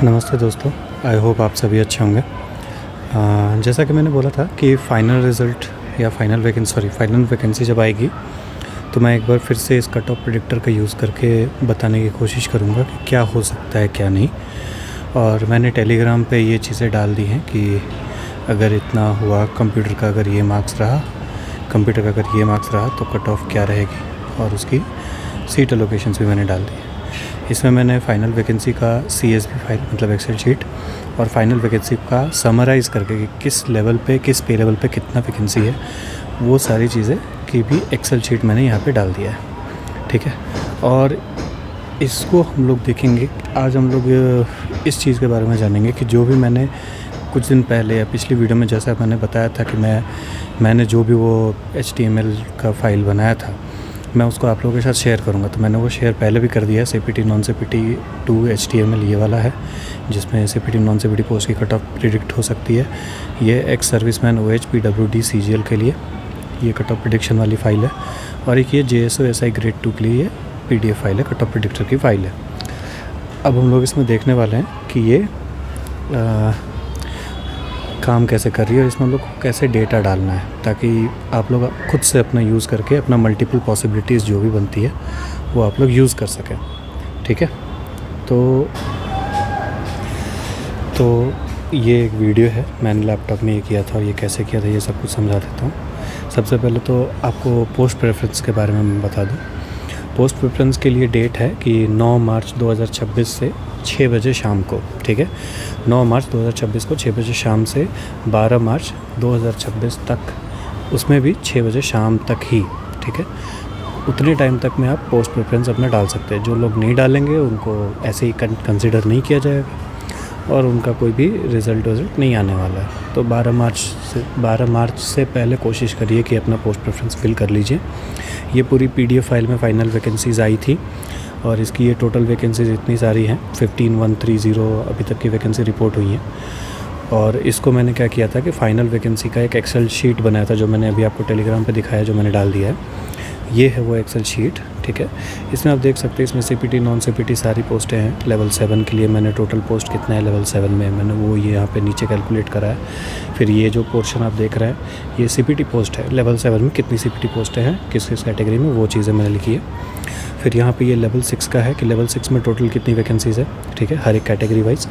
नमस्ते दोस्तों, I hope आप सभी अच्छे होंगे। जैसा कि मैंने बोला था कि फ़ाइनल रिज़ल्ट या फ़ाइनल वैकेंसी जब आएगी तो मैं एक बार फिर से इस कट ऑफ प्रेडिक्टर का यूज़ करके बताने की कोशिश करूँगा कि क्या हो सकता है क्या नहीं। और मैंने टेलीग्राम पे ये चीज़ें डाल दी हैं कि अगर इतना हुआ, कंप्यूटर का अगर ये मार्क्स रहा तो कट ऑफ क्या रहेगी, और उसकी सीट एलोकेशंस भी मैंने डाल दी है। इसमें मैंने फ़ाइनल वैकेंसी का CSV फाइल मतलब एक्सेल शीट और फाइनल वैकेंसी का समराइज़ करके कि किस लेवल पे, किस पे लेवल पे कितना वैकेंसी है, वो सारी चीज़ें की भी एक्सेल शीट मैंने यहाँ पे डाल दिया है। ठीक है, और इसको हम लोग देखेंगे। आज हम लोग इस चीज़ के बारे में जानेंगे कि जो भी मैंने कुछ दिन पहले या पिछली वीडियो में जैसा मैंने बताया था कि मैंने जो भी वो HTML का फ़ाइल बनाया था मैं उसको आप लोगों के साथ शेयर करूँगा। तो मैंने वो शेयर पहले भी कर दिया है। CPT नॉन CPT 2 HTML ये वाला है, जिसमें CPT नॉन CPT पोस्ट की कट ऑफ प्रिडिक्ट हो सकती है। ये ex serviceman OH PWD CGL के लिए ये कट ऑफ प्रिडिक्शन वाली फ़ाइल है, और एक ये JSO SI ग्रेड 2 के लिए ये PDF फाइल है, कट ऑफ प्रिडिक्टर की फ़ाइल है। अब हम लोग इसमें देखने वाले हैं कि ये काम कैसे कर रही है और इसमें हम लोग को कैसे डेटा डालना है, ताकि आप लोग खुद से अपना यूज़ करके अपना मल्टीपल पॉसिबिलिटीज़ जो भी बनती है वो आप लोग यूज़ कर सकें। ठीक है, तो ये एक वीडियो है, मैंने लैपटॉप में ये किया था और ये कैसे किया था ये सब कुछ समझा देता हूँ। सबसे पहले तो आपको पोस्ट प्रेफरेंस के बारे में मैं बता दूँ। पोस्ट प्रेफरेंस के लिए डेट है कि 9 मार्च 2026 से 6 बजे शाम को। ठीक है, 9 मार्च 2026 को 6 बजे शाम से 12 मार्च 2026 तक, उसमें भी 6 बजे शाम तक ही। ठीक है, उतने टाइम तक में आप पोस्ट प्रेफरेंस अपना डाल सकते हैं। जो लोग नहीं डालेंगे उनको ऐसे ही कंसिडर नहीं किया जाएगा और उनका कोई भी रिज़ल्ट नहीं आने वाला है। तो 12 मार्च से पहले कोशिश करिए कि अपना पोस्ट प्रेफरेंस फिल कर लीजिए। ये पूरी PDF फाइल में फ़ाइनल वैकेंसीज़ आई थी और इसकी ये टोटल वैकेंसीज़ इतनी सारी हैं, 15,130 अभी तक की वैकेंसी रिपोर्ट हुई हैं। और इसको मैंने क्या किया था कि फ़ाइनल वैकेंसी का एक एक्सेल शीट बनाया था, जो मैंने अभी आपको टेलीग्राम पे दिखाया, जो मैंने डाल दिया है। ये है वो एक्सेल शीट। ठीक है, इसमें आप देख सकते हैं, इसमें CPT नॉन CPT सारी पोस्टें हैं। लेवल 7 के लिए मैंने टोटल पोस्ट कितना है लेवल 7 में, मैंने वो ये यहाँ पे नीचे कैलकुलेट करा है। फिर ये जो पोर्शन आप देख रहे हैं ये CPT पोस्ट है। लेवल 7 में कितनी CPT पोस्टें हैं, किस किस कैटेगरी में, वो चीज़ें मैंने लिखी है। फिर यहाँ पे ये लेवल 6 का है कि लेवल 6 में टोटल कितनी वैकेंसीज़ है। ठीक है, हर एक कैटेगरी वाइज,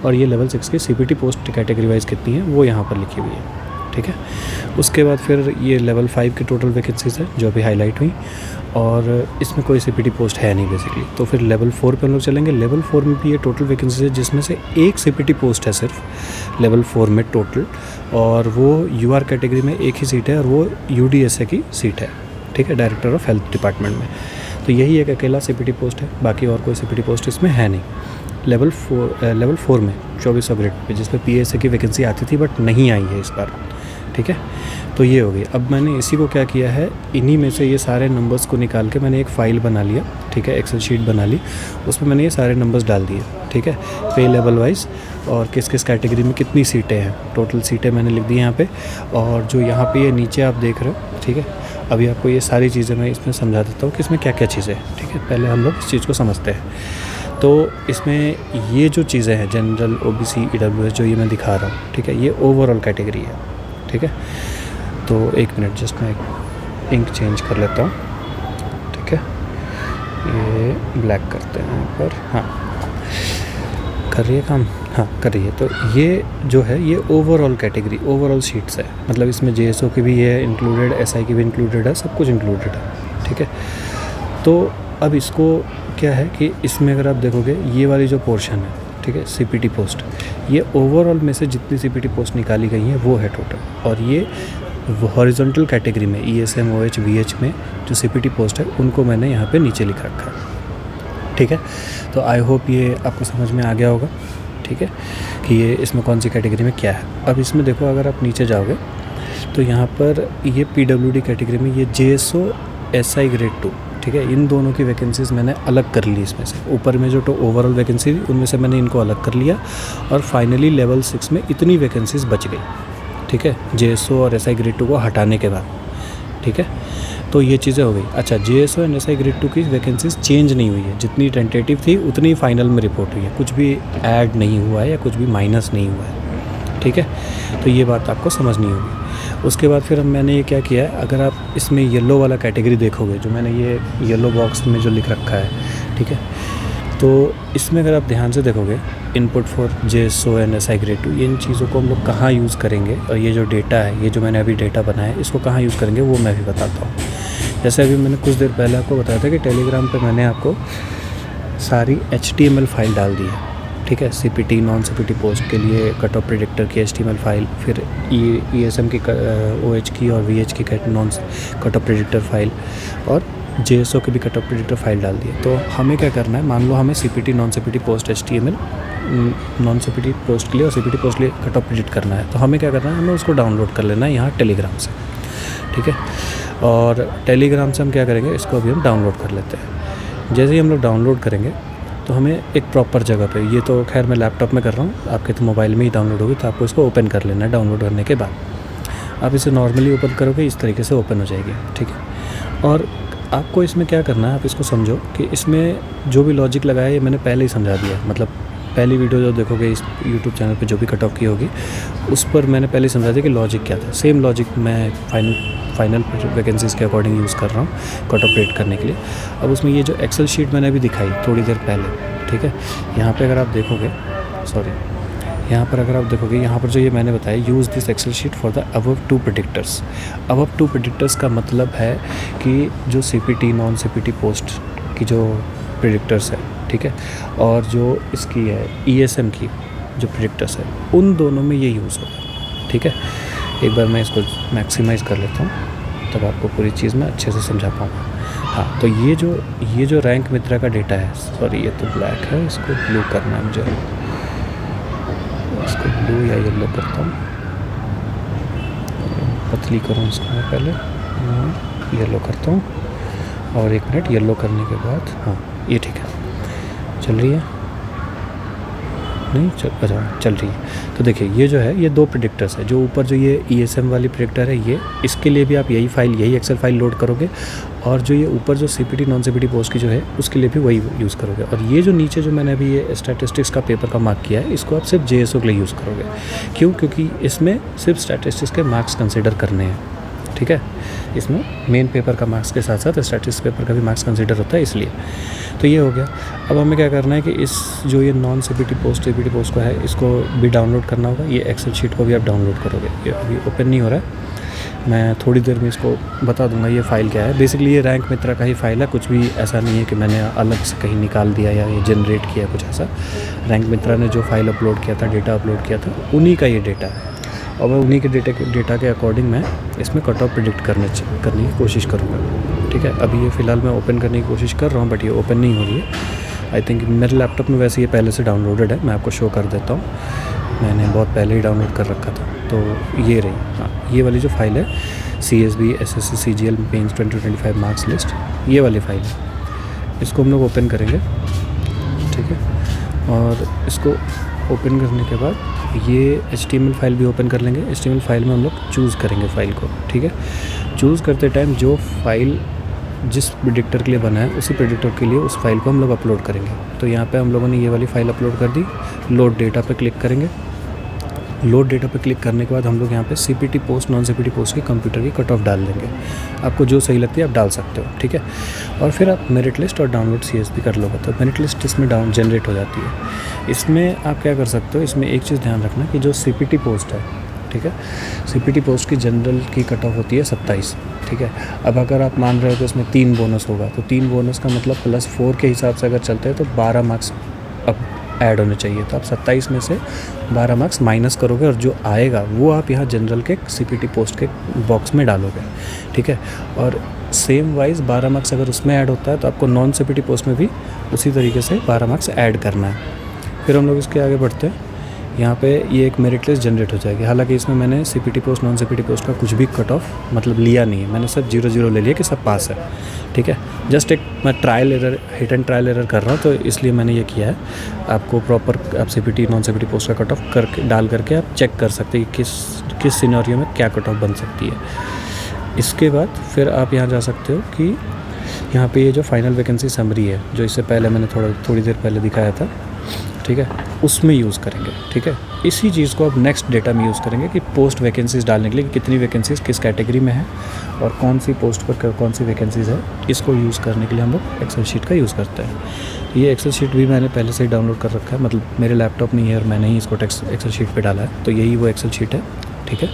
और ये लेवल 6 की CPT पोस्ट कैटेगरी वाइज कितनी है वो यहाँ पर लिखी हुई है। ठीक है, उसके बाद फिर ये लेवल 5 की टोटल वैकेंसीज़ है जो अभी हाईलाइट हुई, और इसमें कोई CPT पोस्ट है नहीं बेसिकली। तो फिर लेवल 4 पे हम लोग चलेंगे। लेवल 4 में भी ये टोटल वैकेंसीज़ है, जिसमें से एक CPT पोस्ट है सिर्फ लेवल 4 में टोटल, और वो UR कैटेगरी में एक ही सीट है और वो UDSA की सीट है। ठीक है, डायरेक्टर ऑफ हेल्थ डिपार्टमेंट में। तो यही एक अकेला CPT पोस्ट है, बाकी और कोई CPT पोस्ट इसमें है नहीं। लेवल 4 में 2400 ग्रेड पे, जिसमें PSA की वैकेंसी आती थी बट नहीं आई है इस बार। ठीक है, तो ये हो गई। अब मैंने इसी को क्या किया है, इन्हीं में से ये सारे नंबर्स को निकाल के मैंने एक फ़ाइल बना लिया। ठीक है, एक्सेल शीट बना ली, उसमें मैंने ये सारे नंबर्स डाल दिए। ठीक है, पे लेवल वाइज और किस किस कैटेगरी में कितनी सीटें हैं, टोटल सीटें मैंने लिख दी यहाँ पे। और जो यहाँ पे ये नीचे आप देख रहे हो, ठीक है, अभी आपको ये सारी चीज़ें मैं इसमें समझा देता हूँ कि इसमें क्या क्या चीज़ें हैं। ठीक है, पहले हम लोग इस चीज़ को समझते हैं। तो इसमें ये जो चीज़ें हैं, जनरल, OBC, EWS, जो ये मैं दिखा रहा हूँ, ठीक है, ये ओवरऑल कैटेगरी है। ठीक है, तो एक मिनट, जस्ट मैं इंक चेंज कर लेता हूँ। ठीक है, ये ब्लैक करते हैं यहाँ पर। हाँ, कर रही है काम, हाँ कर रही है। तो ये जो है ये ओवरऑल कैटेगरी, ओवरऑल शीट्स है, मतलब इसमें JSO की भी है इंक्लूडेड, SI की भी इंक्लूडेड है, सब कुछ इंक्लूडेड है। ठीक है, तो अब इसको क्या है कि इसमें अगर आप देखोगे ये वाली जो पोर्शन है, ठीक है, CPT पोस्ट, ये ओवरऑल में से जितनी CPT पोस्ट निकाली गई हैं वो है टोटल। और ये हॉरिजॉन्टल कैटेगरी में ESM, OH, VH में जो CPT पोस्ट है उनको मैंने यहाँ पे नीचे लिख रखा है। ठीक है, तो आई होप ये आपको समझ में आ गया होगा। ठीक है, कि ये इसमें कौन सी कैटेगरी में क्या है। अब इसमें देखो, अगर आप नीचे जाओगे तो यहाँ पर ये PWD कैटेगरी में ये JSO SI ग्रेड 2, ठीक है, इन दोनों की वैकेंसीज़ मैंने अलग कर ली। इसमें से ऊपर में जो ओवरऑल वैकेंसी थी उनमें से मैंने इनको अलग कर लिया, और फाइनली लेवल 6 में इतनी वैकेंसीज़ बच गई। ठीक है, JSO और SI ग्रेड 2 को हटाने के बाद। ठीक है, तो ये चीज़ें हो गई। अच्छा, JSO एंड SI ग्रेड 2 की वैकेंसीज चेंज नहीं हुई है, जितनी टेंटेटिव थी उतनी फाइनल में रिपोर्ट हुई है, कुछ भी ऐड नहीं हुआ है या कुछ भी माइनस नहीं हुआ है, ठीक है। तो ये बात आपको समझनी होगी। उसके बाद फिर मैंने ये क्या किया है, अगर आप इसमें येलो वाला कैटेगरी देखोगे, जो मैंने ये येलो बॉक्स में जो लिख रखा है, ठीक है, तो इसमें अगर आप ध्यान से देखोगे, input for JSO and SI grade 2, इन चीज़ों को हम लोग कहाँ यूज़ करेंगे, और ये जो डेटा है, ये जो मैंने अभी डेटा बनाया है, इसको कहाँ यूज़ करेंगे वो मैं भी बताता हूँ। जैसे अभी मैंने कुछ देर पहले आपको बताया था कि टेलीग्राम पे मैंने आपको सारी HTML फाइल डाल दी है, ठीक है। CPT नॉन CPT पोस्ट के लिए कट ऑफ प्रेडिक्टर की HTML फाइल, फिर ESM की OH की और VH की non cut off predictor file, और JSO की भी कट ऑफ प्रेडिक्टर फाइल डाल दी है। तो हमें क्या करना है, मान लो हमें CPT non CPT post HTML non CPT post के लिए और CPT पोस्ट के लिए कट ऑफ प्रेडिक्ट करना है, तो हमें क्या करना है, हमें उसको डाउनलोड कर लेना है यहाँ टेलीग्राम से, ठीक है। और टेलीग्राम से हम क्या करेंगे, इसको अभी हम डाउनलोड कर लेते हैं। जैसे ही हम लोग डाउनलोड करेंगे तो हमें एक प्रॉपर जगह पे, ये तो खैर मैं लैपटॉप में कर रहा हूँ, आपके तो मोबाइल में ही डाउनलोड होगी, तो आपको इसको ओपन कर लेना है। डाउनलोड करने के बाद आप इसे नॉर्मली ओपन करोगे, इस तरीके से ओपन हो जाएगी, ठीक है। और आपको इसमें क्या करना है, आप इसको समझो कि इसमें जो भी लॉजिक लगाया है ये मैंने पहले ही समझा दिया है। मतलब पहली वीडियो जो देखोगे इस यूट्यूब चैनल पे, जो भी कट ऑफ की होगी, उस पर मैंने पहले ही समझा दिया कि लॉजिक क्या था। सेम लॉजिक मैं फाइनल वैकेंसीज़ के अकॉर्डिंग यूज़ कर रहा हूँ कट ऑफ रेट करने के लिए। अब उसमें ये जो एक्सेल शीट मैंने अभी दिखाई थोड़ी देर पहले, ठीक है, यहाँ पर अगर आप देखोगे, यहाँ पर अगर आप देखोगे, यहाँ पर जो ये मैंने बताया, use this excel sheet for the above 2 predictors. Above 2 predictors का मतलब है कि जो CPT नॉन CPT पोस्ट की जो प्रेडिक्टर्स है, ठीक है, और जो इसकी है ESM की जो प्रेडिक्टर्स है, उन दोनों में ये यूज़ होगा, ठीक है। एक बार मैं इसको मैक्सिमाइज़ कर लेता हूँ, तब आपको पूरी चीज़ मैं अच्छे से समझा पाऊँगा। हाँ, तो ये जो रैंक मित्रा का डेटा है, सॉरी ये तो ब्लैक है, इसको ब्लू करना है मुझे, इसको ब्लू या येलो करता हूँ, पतली करूँ इसको मैं पहले, येलो करता हूँ, और 1 मिनट येलो करने के बाद, हाँ ये ठीक है, चल रही है, नहीं चल रही है। तो देखिए ये जो है, ये 2 प्रेडिक्टर्स है। जो ऊपर जो ये ESM वाली प्रेडिक्टर है, ये इसके लिए भी आप यही एक्सेल फाइल लोड करोगे, और जो ये ऊपर जो CPT नॉन CPT पोस्ट की जो है, उसके लिए भी वही यूज़ करोगे। और ये जो नीचे जो मैंने अभी ये स्टैटिस्टिक्स का पेपर का मार्क किया है, इसको आप सिर्फ JSO के लिए यूज़ करोगे। क्यों? क्योंकि इसमें सिर्फ स्टैटिस्टिक्स के मार्क्स कंसिडर करने हैं, ठीक है। इसमें मेन पेपर का मार्क्स के साथ साथ स्टैटिस्टिक्स पेपर का भी मार्क्स कंसिडर होता है, इसलिए। तो ये हो गया। अब हमें क्या करना है कि इस जो ये non CPT post CPT post का है, इसको भी डाउनलोड करना होगा। ये एक्सेल शीट को भी आप डाउनलोड करोगे। ये अभी ओपन नहीं हो रहा है, मैं थोड़ी देर में इसको बता दूंगा ये फ़ाइल क्या है। बेसिकली ये रैंक मित्रा का ही फ़ाइल है, कुछ भी ऐसा नहीं है कि मैंने अलग से कहीं निकाल दिया या ये जनरेट किया कुछ ऐसा। रैंक मित्रा ने जो फाइल अपलोड किया था, डेटा अपलोड किया था, उन्हीं का ये डेटा है, और मैं उन्हीं के डेटा के अकॉर्डिंग मैं इसमें कट ऑफ प्रेडिक्ट करने की कोशिश करूँगा, ठीक है। अभी ये फ़िलहाल मैं ओपन करने की कोशिश कर रहा हूँ, बट ये ओपन नहीं हो रही है। आई थिंक मेरे लैपटॉप में वैसे ये पहले से डाउनलोडेड है, मैं आपको शो कर देता हूँ। मैंने बहुत पहले ही डाउनलोड कर रखा था, तो ये रही, हाँ ये वाली जो फाइल है, CSB SSC CGL mains 2025 marks list, ये वाली फाइल है। इसको हम लोग ओपन करेंगे, ठीक है। और इसको ओपन करने के बाद ये HTML फाइल भी ओपन कर लेंगे। HTML फाइल में हम लोग चूज़ करेंगे फाइल को, ठीक है। चूज़ करते टाइम जो फाइल जिस प्रेडिक्टर के लिए बना है, उसी प्रेडिक्टर के लिए उस फाइल को हम लोग अपलोड करेंगे। तो यहाँ पे हम लोगों ने ये वाली फ़ाइल अपलोड कर दी। लोड डेटा पे क्लिक करेंगे। लोड डेटा पे क्लिक करने के बाद हम लोग यहाँ पे CPT post non CPT post की कंप्यूटर की कट ऑफ डाल देंगे। आपको जो सही लगती है आप डाल सकते हो, ठीक है। और फिर आप मेरिट लिस्ट और डाउनलोड CSV कर लोगे, तो मेरिट लिस्ट इसमें जनरेट हो जाती है। इसमें आप क्या कर सकते हो, इसमें एक चीज़ ध्यान रखना कि जो CPT पोस्ट है, ठीक है, CPT पोस्ट की जनरल की कट ऑफ होती है 27, ठीक है। अब अगर आप मान रहे हो तो इसमें 3 बोनस होगा, तो 3 बोनस का मतलब +4 के हिसाब से अगर चलते हैं तो 12 मार्क्स अब ऐड होने चाहिए। तो आप 27 में से 12 मार्क्स माइनस करोगे, और जो आएगा वो आप यहाँ जनरल के CPT पोस्ट के बॉक्स में डालोगे, ठीक है। और सेम वाइज 12 मार्क्स अगर उसमें ऐड होता है तो आपको नॉन CPT पोस्ट में भी उसी तरीके से 12 मार्क्स ऐड करना है। फिर हम लोग इसके आगे बढ़ते हैं। यहाँ पे ये एक मेरिट लिस्ट जनरेट हो जाएगी। हालांकि इसमें मैंने CPT post non CPT post का कुछ भी कट ऑफ मतलब लिया नहीं है, मैंने सिर्फ 0-0 ले लिया कि सब पास है, ठीक है। जस्ट एक मैं trial error, hit and trial error कर रहा हूँ, तो इसलिए मैंने ये किया है। आपको प्रॉपर आप CPT नॉन CPT पोस्ट का कट ऑफ करके डाल करके आप चेक कर सकते हैं कि किस सिनेरियो में क्या कट ऑफ बन सकती है। इसके बाद फिर आप यहाँ जा सकते हो कि यहाँ पे ये जो फाइनल वैकेंसी समरी है, जो इससे पहले मैंने थोड़ी देर पहले दिखाया था, ठीक है, उसमें यूज़ करेंगे। ठीक है, इसी चीज़ को अब नेक्स्ट डेटा में यूज़ करेंगे कि पोस्ट वैकेंसीज़ डालने के लिए कितनी वैकेंसीज़ किस कैटेगरी में है और कौन सी पोस्ट पर कौन सी वैकेंसीज़ है। इसको यूज़ करने के लिए हम लोग एक्सेल शीट का यूज़ करते हैं। ये एक्सेल शीट भी मैंने पहले से ही डाउनलोड कर रखा है, मतलब मेरे लैपटॉप में ही है और मैंने ही इसको एक्सेल शीट पर डाला है, तो यही वो एक्सेल शीट है। ठीक है,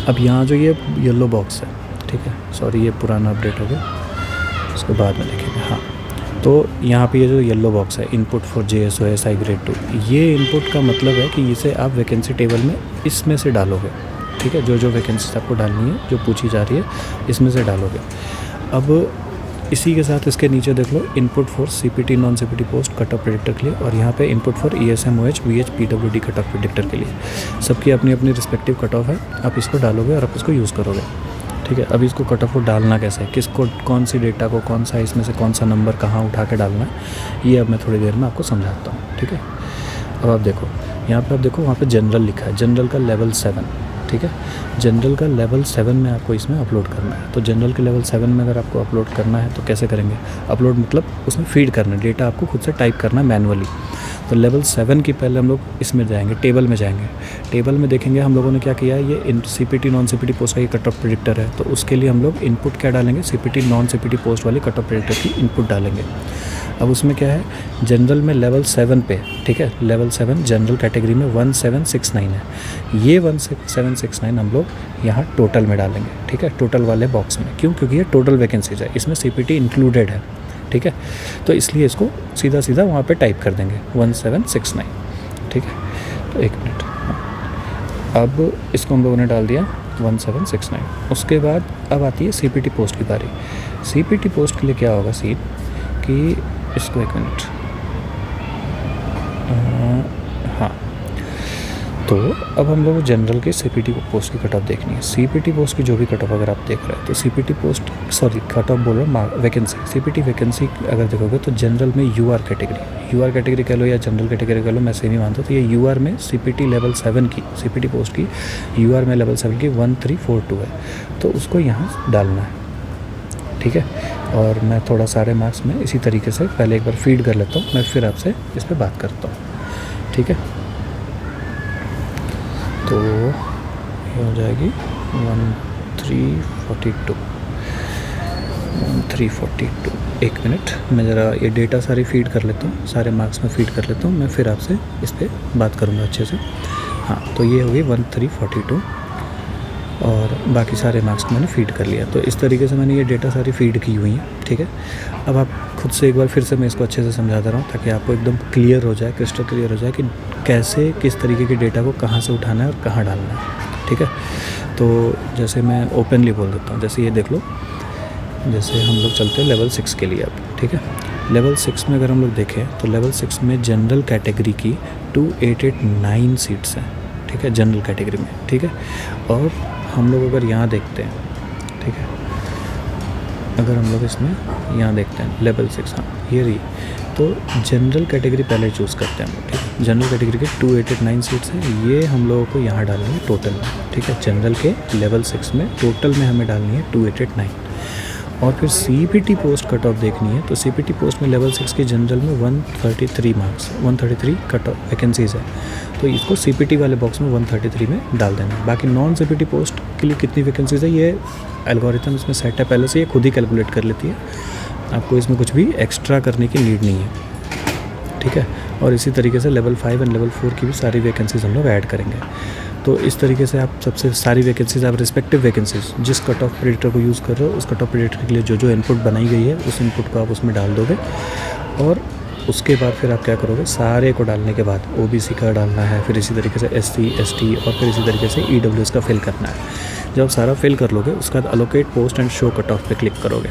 अब यहाँ जो ये येलो बॉक्स है, ठीक है, सॉरी ये पुराना अपडेट हो गया, इसको बाद में देखेंगे। हाँ, तो यहाँ पे ये जो येलो बॉक्स है, इनपुट फॉर JSOSI ग्रेड 2, ये इनपुट का मतलब है कि इसे आप वैकेंसी टेबल में इसमें से डालोगे। ठीक है, जो वैकेंसीज आपको डालनी है, जो पूछी जा रही है, इसमें से डालोगे। अब इसी के साथ इसके नीचे देख लो, input for CPT non CPT post cut off predictor के लिए, और यहाँ पे input for ESM OH VH PWD cut off predictor के लिए। सबकी अपनी अपनी रिस्पेक्टिव कट ऑफ है, आप इसको डालोगे और आप इसको यूज़ करोगे। ठीक है, अभी इसको कट ऑफ को डालना कैसे है, किसको कौन सी डेटा को कौन सा इसमें से कौन सा नंबर कहाँ उठा के डालना है, ये अब मैं थोड़ी देर में आपको समझाता हूँ। ठीक है, अब आप देखो यहाँ पे, आप देखो वहाँ पे जनरल लिखा है, जनरल का लेवल 7। ठीक है, जनरल का लेवल 7 में आपको इसमें अपलोड करना है। तो जनरल के लेवल 7 में अगर आपको अपलोड करना है तो कैसे करेंगे, अपलोड मतलब उसमें फीड करना है, डेटा आपको खुद से टाइप करना है मैनुअली। तो लेवल 7 की पहले हम लोग इसमें जाएंगे, टेबल में जाएंगे। टेबल में देखेंगे हम लोगों ने क्या किया है, ये CPT नॉन CPT पोस्ट का ये कट ऑफ प्रेडिक्टर है, तो उसके लिए हम लोग इनपुट क्या डालेंगे, CPT नॉन CPT पोस्ट वाली कट ऑफ प्रेडिक्टर की इनपुट डालेंगे। अब उसमें क्या है, जनरल में लेवल 7 पे, ठीक है, लेवल 7 जनरल कैटेगरी में 1769 है। ये 1769 हम लोग यहाँ टोटल में डालेंगे। ठीक है, टोटल वाले बॉक्स में, क्यों, क्योंकि ये टोटल वैकेंसीज है, इसमें CPT इंक्लूडेड है। ठीक है, तो इसलिए इसको सीधा सीधा वहाँ पे टाइप कर देंगे 1769। ठीक है, तो एक मिनट, अब इसको हम लोगों ने डाल दिया 1769। उसके बाद अब आती है CPT पोस्ट की बारी। CPT पोस्ट के लिए क्या होगा सीन कि इसको एक मिनट, हाँ, तो अब हम लोग जनरल के CPT पोस्ट की कट ऑफ देखनी है। CPT पोस्ट की जो भी कट ऑफ अगर आप देख रहे हैं तो CPT post, sorry cut off बोल रहा हूँ, वैकेंसी, CPT वैकेंसी अगर देखोगे तो जनरल में UR कैटेगरी कह लो या जनरल कैटेगरी कह लो, मैं सेम ही मानता हूँ। तो ये UR में CPT लेवल 7 की, CPT पोस्ट की UR में लेवल 7 की 1342 है, तो उसको यहाँ डालना है। ठीक है, और मैं थोड़ा सारे मार्क्स में इसी तरीके से पहले एक बार फीड कर लेता हूँ, मैं फिर आपसे इस पर बात करता हूँ। ठीक है, तो ये हो जाएगी 1342। एक मिनट, मैं ज़रा ये डेटा सारी फीड कर लेता हूँ, सारे मार्क्स में फीड कर लेता हूँ, मैं फिर आपसे इस पर बात करूँगा अच्छे से। हाँ, तो ये होगी 1342 और बाकी सारे मार्क्स मैंने फ़ीड कर लिया। तो इस तरीके से मैंने ये डेटा सारी फ़ीड की हुई हैं। ठीक है, अब आप खुद से एक बार फिर से मैं इसको अच्छे से समझाता रहा हूँ ताकि आपको एकदम क्लियर हो जाए, क्रिस्टल क्लियर हो जाए कि कैसे किस तरीके के डेटा को कहाँ से उठाना है और कहाँ डालना है। ठीक है, तो जैसे मैं ओपनली बोल देता हूँ, जैसे ये देख लो, जैसे हम लोग चलते हैं लेवल 6 के लिए अब। ठीक है, लेवल 6 में अगर हम लोग देखें तो लेवल 6 में जनरल कैटेगरी की 2889 सीट्स हैं। ठीक है, जनरल कैटेगरी में। ठीक है, और हम लोग अगर यहाँ देखते हैं, ठीक है, अगर हम लोग इसमें यहाँ देखते हैं लेवल 6, हाँ ये रही, तो जनरल कैटेगरी पहले चूज़ करते हैं हम लोग। ठीक है, जनरल कैटेगरी के 2889 सीट्स हैं, ये हम लोगों को यहाँ डालनी है टोटल में। ठीक है, जनरल के लेवल 6 में टोटल में हमें डालनी है 2889। और फिर CPT पोस्ट कट ऑफ देखनी है, तो CPT पोस्ट में लेवल 6 की जनरल में 133 मार्क्स, 133 कट ऑफ वैकेंसीज़ है, तो इसको CPT वाले बॉक्स में 133 में डाल देना है। बाकी नॉन CPT पोस्ट के लिए कितनी वैकेंसीज़ है, ये एल्गोरिथम इसमें सेट है पहले से, ये खुद ही कैलकुलेट कर लेती है, आपको इसमें कुछ भी एक्स्ट्रा करने की नीड नहीं है। ठीक है, और इसी तरीके से लेवल 5 एंड लेवल 4 की भी सारी वैकेंसीज़ हम लोग ऐड करेंगे। तो इस तरीके से आप सबसे सारी वैकेंसीज़, आप रिस्पेक्टिव वैकेंसीज़ जिस कट ऑफ प्रेडिक्टर को यूज़ कर रहे हो, उस कट ऑफ प्रेडिक्टर के लिए जो जो इनपुट बनाई गई है, उस इनपुट को आप उसमें डाल दोगे। और उसके बाद फिर आप क्या करोगे, सारे को डालने के बाद OBC का डालना है, फिर इसी तरीके से SC ST और फिर इसी तरीके से EWS का फिल करना है। जब आप सारा फिल कर लोगे, उसके बाद allocate post and show cut off पे क्लिक करोगे।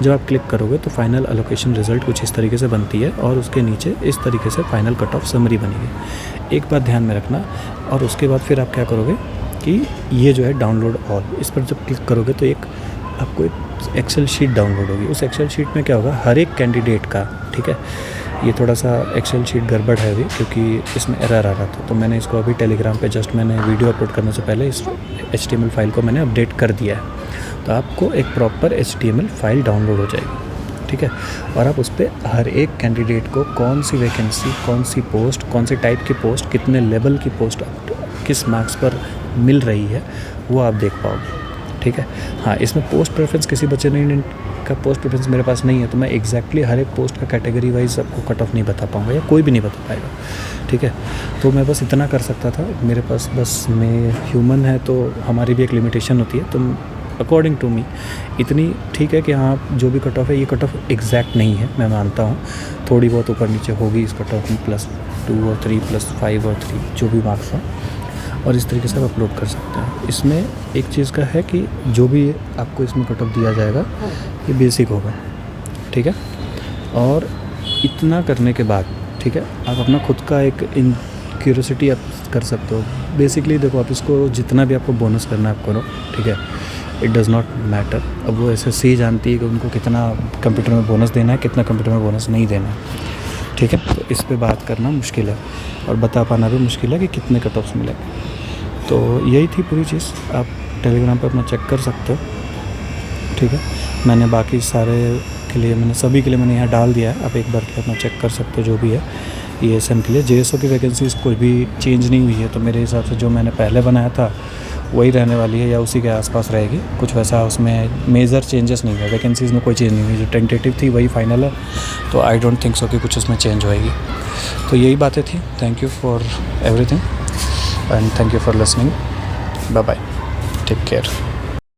जब आप क्लिक करोगे तो फाइनल अलोकेशन रिजल्ट कुछ इस तरीके से बनती है, और उसके नीचे इस तरीके से फाइनल कट ऑफ समरी बनेगी। एक बात ध्यान में रखना, और उसके बाद फिर आप क्या करोगे कि ये जो है डाउनलोड ऑल, इस पर जब क्लिक करोगे तो एक आपको एक एक्सेल शीट डाउनलोड होगी। उस एक्सेल शीट में क्या होगा, हर एक कैंडिडेट का, ठीक है, ये थोड़ा सा एक्सेल शीट गड़बड़ है अभी, क्योंकि इसमें एरर आ रहा था। तो मैंने इसको अभी टेलीग्राम पे जस्ट मैंने वीडियो अपलोड करने से पहले इस HTML फाइल को मैंने अपडेट कर दिया है। तो आपको एक प्रॉपर HTML फाइल डाउनलोड हो जाएगी, ठीक है। और आप उस पर हर एक कैंडिडेट को कौन सी वैकेंसी, कौन सी पोस्ट, कौन सी टाइप की पोस्ट, कितने लेवल की पोस्ट, किस मार्क्स पर मिल रही है, वो आप देख पाओगे, ठीक है। हाँ, इसमें पोस्ट प्रेफरेंस किसी बच्चे ने का पोस्ट प्रेफरेंस मेरे पास नहीं है, तो मैं एग्जैक्टली हर एक पोस्ट का कैटेगरी वाइज आपको कट ऑफ नहीं बता पाऊँगा, या कोई भी नहीं बता पाएगा, ठीक है। तो मैं बस इतना कर सकता था, मेरे पास बस, मैं ह्यूमन है तो हमारी भी एक लिमिटेशन होती है। तो अकॉर्डिंग टू मी इतनी ठीक है कि हाँ, जो भी कट ऑफ है, ये कट ऑफ एग्जैक्ट नहीं है, मैं मानता हूँ थोड़ी बहुत ऊपर नीचे होगी इस कट ऑफ में, +2 और 3 +5 और 3 जो भी मार्क्स हैं, और इस तरीके से आप अपलोड कर सकते हैं। इसमें एक चीज़ का है कि जो भी आपको इसमें कट ऑफ दिया जाएगा ये बेसिक होगा, ठीक है। और इतना करने के बाद, ठीक है, आप अपना खुद का एक क्यूरियोसिटी आप कर सकते हो। बेसिकली देखो, आप इसको जितना भी आपको बोनस करना है आप करो, ठीक है, इट डज़ नॉट मैटर। अब वो SSC जानती है कि उनको कितना कंप्यूटर में बोनस देना है, कितना कंप्यूटर में बोनस नहीं देना है, ठीक है। तो इस पे बात करना मुश्किल है और बता पाना भी मुश्किल है कि कितने कट ऑफ्स मिले। तो यही थी पूरी चीज़, आप टेलीग्राम पे अपना चेक कर सकते हो, ठीक है। मैंने बाकी सारे के लिए, मैंने सभी के लिए मैंने यहाँ डाल दिया है, आप एक बार के अपना चेक कर सकते हो जो भी है। ESM के लिए JSO की वैकेंसीज़ कोई भी चेंज नहीं हुई है, तो मेरे हिसाब से जो मैंने पहले बनाया था वही रहने वाली है या उसी के आसपास रहेगी। कुछ वैसा उसमें मेजर चेंजेस नहीं है, वैकेंसीज़ में कोई चेंज नहीं हुई, जो टेंटेटिव थी वही फाइनल है। तो आई डोंट थिंक सो कि कुछ उसमें चेंज होएगी। तो यही बातें थी। Thank you for everything and thank you for listening. Bye bye, take care.